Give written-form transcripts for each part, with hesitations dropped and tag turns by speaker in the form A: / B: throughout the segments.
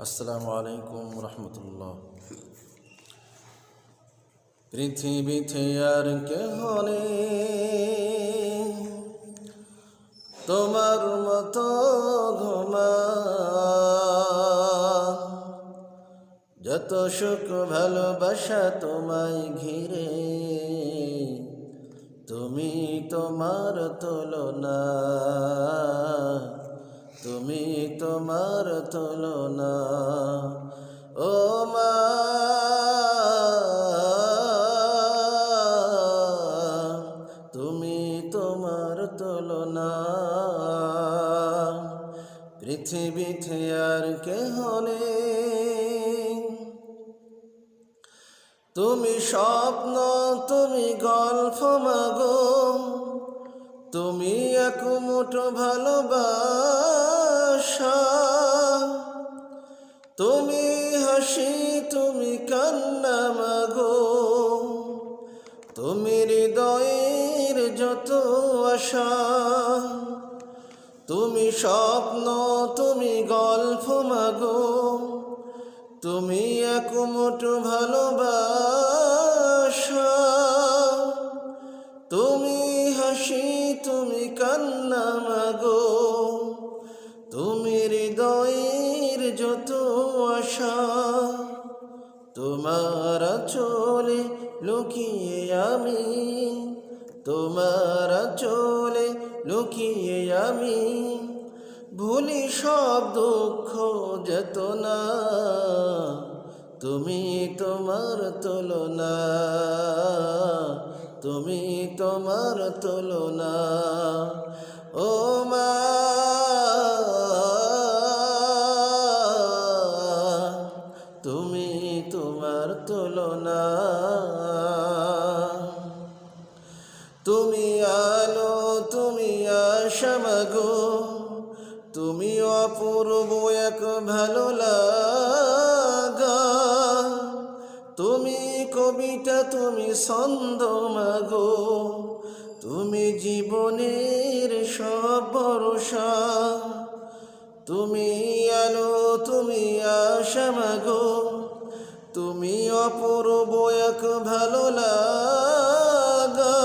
A: আসসালামু আলাইকুম রহমতুল্লাহ। পৃথিবীতে আর কেহ নেই তোমার মতো ঘুমা, যত সুখ ভালোবাসা তোমায় ঘিরে, তুমি তোমার তুলনা, তুমি তোমার তুলনা। ও মা, তুমি তোমার তুলনা। পৃথিবীতে আর কেহ নেই, তুমি স্বপ্ন, তুমি গল্প মাগো, তুমি এক মুঠো ভালোবাসা, তুমি হাসি, তুমি কান্না মাগো, তুমি হৃদয়ের যত আশা। তুমি স্বপ্ন, তুমি গল্প মাগো, তুমি এক মুঠো ভালোবাসা, তুমি হাসি, তুমি কান্না মাগো, তুমি হৃদয়ের যত আশা। তোমার চলে লুকিয়ে আমি, তোমার চলে লুকিয়ে আমি, ভুলি সব দুঃখ যেতনা, তুমি তোমার তুলনা, তুমি তোমার তুলনা। ও মা, তুমি তোমার তুলনা। তুমি আলো, তুমি আশা মাগো, তুমি অপূর্ব এক ভালো লাগা, তুমি কবিতা, তুমি ছন্দ মাগো, তুমি জীবনের সব ভরসা। তুমি আলো, তুমি আশা মাগো, তুমি অপূর্ব এক ভালো লাগা,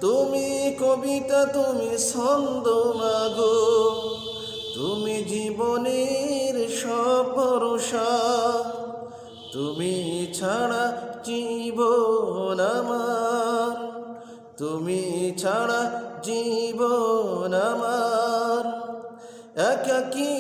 A: তুমি কবিতা, তুমি ছন্দ মাগো, তুমি জীবনের সব ভরসা। তুমি ছাড়া জীবন আমার, তুমি ছাড়া জীবন আমার একাকী।